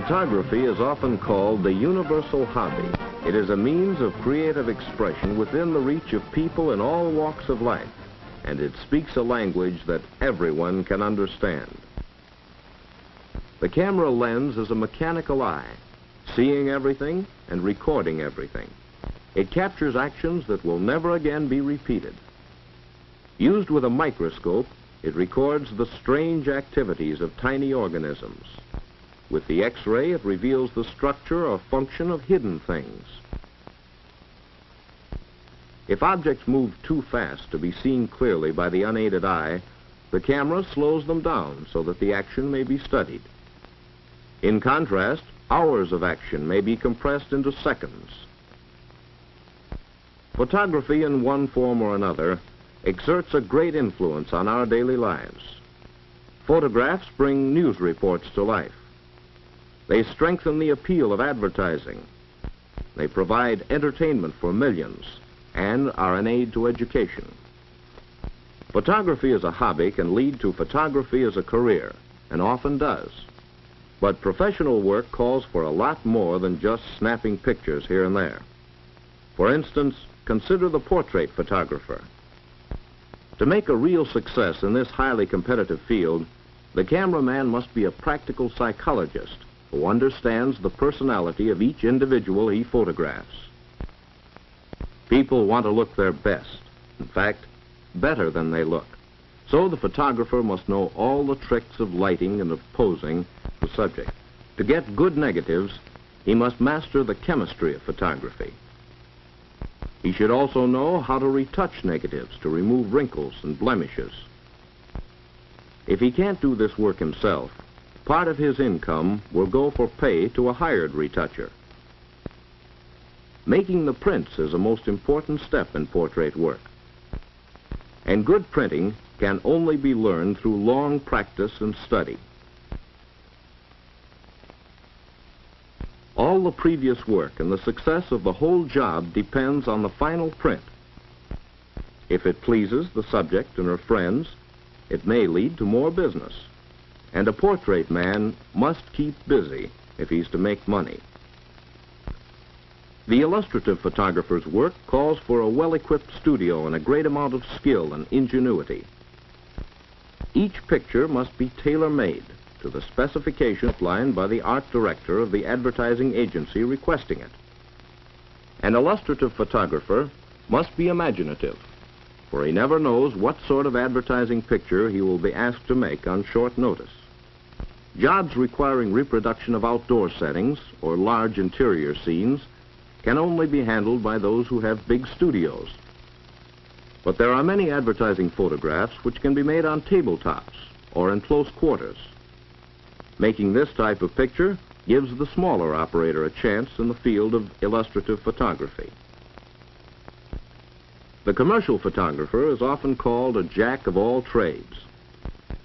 Photography is often called the universal hobby. It is a means of creative expression within the reach of people in all walks of life, and it speaks a language that everyone can understand. The camera lens is a mechanical eye, seeing everything and recording everything. It captures actions that will never again be repeated. Used with a microscope, it records the strange activities of tiny organisms. With the X-ray, it reveals the structure or function of hidden things. If objects move too fast to be seen clearly by the unaided eye, the camera slows them down so that the action may be studied. In contrast, hours of action may be compressed into seconds. Photography, in one form or another, exerts a great influence on our daily lives. Photographs bring news reports to life. They strengthen the appeal of advertising. They provide entertainment for millions and are an aid to education. Photography as a hobby can lead to photography as a career, and often does. But professional work calls for a lot more than just snapping pictures here and there. For instance, consider the portrait photographer. To make a real success in this highly competitive field, the cameraman must be a practical psychologist who understands the personality of each individual he photographs. People want to look their best, in fact, better than they look. So the photographer must know all the tricks of lighting and of posing the subject. To get good negatives, he must master the chemistry of photography. He should also know how to retouch negatives to remove wrinkles and blemishes. If he can't do this work himself, part of his income will go for pay to a hired retoucher. Making the prints is a most important step in portrait work. And good printing can only be learned through long practice and study. All the previous work and the success of the whole job depends on the final print. If it pleases the subject and her friends, it may lead to more business. And a portrait man must keep busy if he's to make money. The illustrative photographer's work calls for a well-equipped studio and a great amount of skill and ingenuity. Each picture must be tailor-made to the specification outlined by the art director of the advertising agency requesting it. An illustrative photographer must be imaginative, for he never knows what sort of advertising picture he will be asked to make on short notice. Jobs requiring reproduction of outdoor settings or large interior scenes can only be handled by those who have big studios. But there are many advertising photographs which can be made on tabletops or in close quarters. Making this type of picture gives the smaller operator a chance in the field of illustrative photography. The commercial photographer is often called a jack of all trades.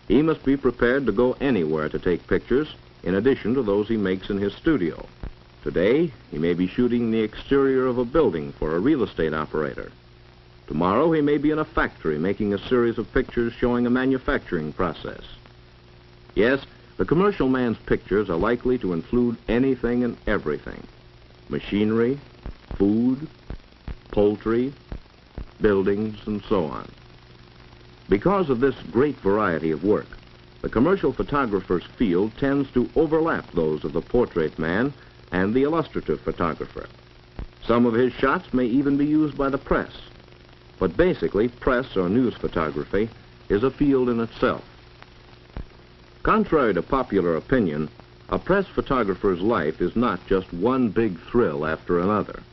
He must be prepared to go anywhere to take pictures, in addition to those he makes in his studio. Today, he may be shooting the exterior of a building for a real estate operator. Tomorrow, he may be in a factory making a series of pictures showing a manufacturing process. Yes, the commercial man's pictures are likely to include anything and everything: machinery, food, poultry, buildings, and so on. Because of this great variety of work, the commercial photographer's field tends to overlap those of the portrait man and the illustrative photographer. Some of his shots may even be used by the press. But basically, press or news photography is a field in itself. Contrary to popular opinion, a press photographer's life is not just one big thrill after another.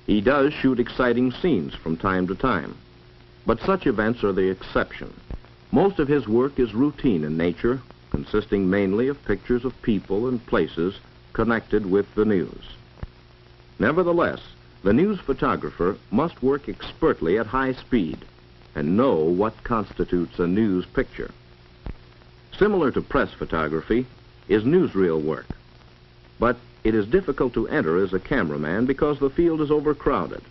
He does shoot exciting scenes from time to time, but such events are the exception. Most of his work is routine in nature, consisting mainly of pictures of people and places connected with the news. Nevertheless, the news photographer must work expertly at high speed and know what constitutes a news picture. Similar to press photography is newsreel work, but it is difficult to enter as a cameraman because the field is overcrowded.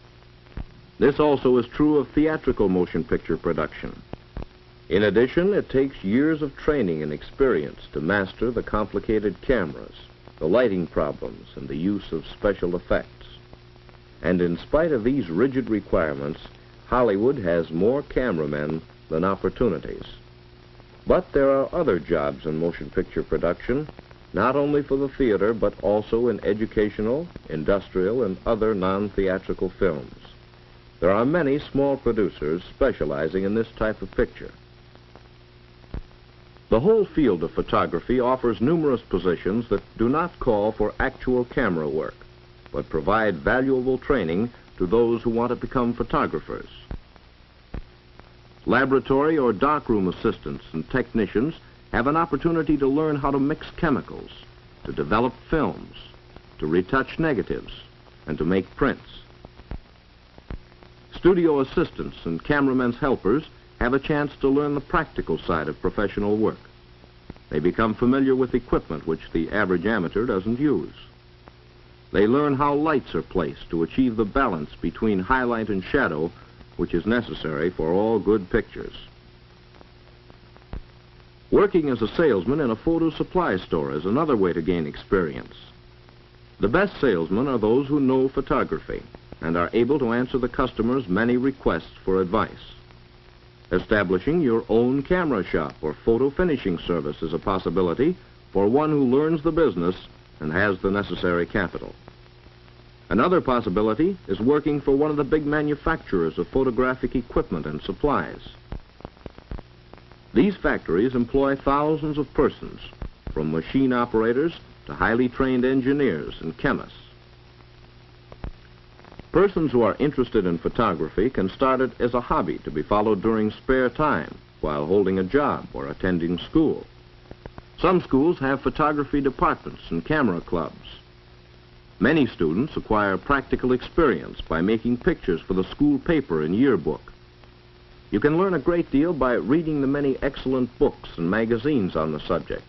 This also is true of theatrical motion picture production. In addition, it takes years of training and experience to master the complicated cameras, the lighting problems, and the use of special effects. And in spite of these rigid requirements, Hollywood has more cameramen than opportunities. But there are other jobs in motion picture production, not only for the theater, but also in educational, industrial, and other non-theatrical films. There are many small producers specializing in this type of picture. The whole field of photography offers numerous positions that do not call for actual camera work, but provide valuable training to those who want to become photographers. Laboratory or darkroom assistants and technicians have an opportunity to learn how to mix chemicals, to develop films, to retouch negatives, and to make prints. Studio assistants and cameramen's helpers have a chance to learn the practical side of professional work. They become familiar with equipment which the average amateur doesn't use. They learn how lights are placed to achieve the balance between highlight and shadow, which is necessary for all good pictures. Working as a salesman in a photo supply store is another way to gain experience. The best salesmen are those who know photography and are able to answer the customer's many requests for advice. Establishing your own camera shop or photo finishing service is a possibility for one who learns the business and has the necessary capital. Another possibility is working for one of the big manufacturers of photographic equipment and supplies. These factories employ thousands of persons, from machine operators to highly trained engineers and chemists. Persons who are interested in photography can start it as a hobby to be followed during spare time while holding a job or attending school. Some schools have photography departments and camera clubs. Many students acquire practical experience by making pictures for the school paper and yearbook. You can learn a great deal by reading the many excellent books and magazines on the subject.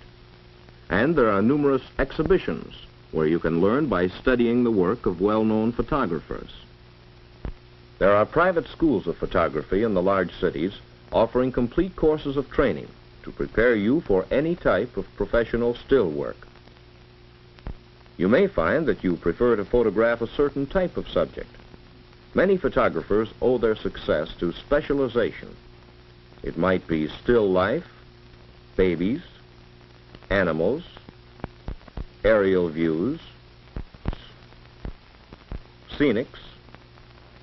And there are numerous exhibitions where you can learn by studying the work of well-known photographers. There are private schools of photography in the large cities offering complete courses of training to prepare you for any type of professional still work. You may find that you prefer to photograph a certain type of subject. Many photographers owe their success to specialization. It might be still life, babies, animals, aerial views, scenics,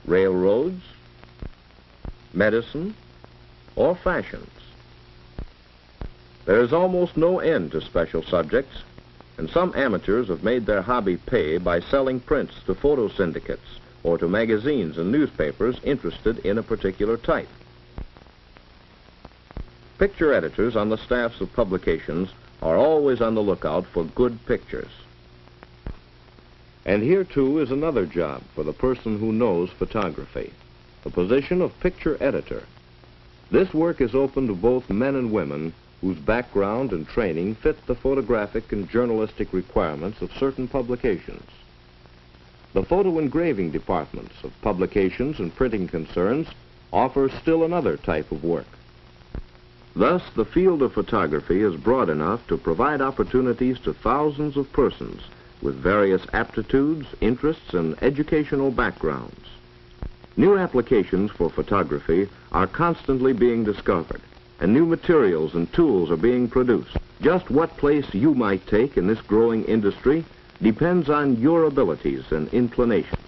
railroads, medicine, or fashions. There is almost no end to special subjects, and some amateurs have made their hobby pay by selling prints to photo syndicates or to magazines and newspapers interested in a particular type. Picture editors on the staffs of publications are always on the lookout for good pictures. And here, too, is another job for the person who knows photography, the position of picture editor. This work is open to both men and women whose background and training fit the photographic and journalistic requirements of certain publications. The photo engraving departments of publications and printing concerns offer still another type of work. Thus, the field of photography is broad enough to provide opportunities to thousands of persons with various aptitudes, interests, and educational backgrounds. New applications for photography are constantly being discovered, and new materials and tools are being produced. Just what place you might take in this growing industry depends on your abilities and inclination.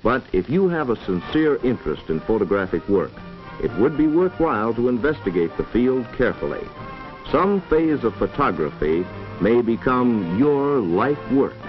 But if you have a sincere interest in photographic work, it would be worthwhile to investigate the field carefully. Some phase of photography may become your life work.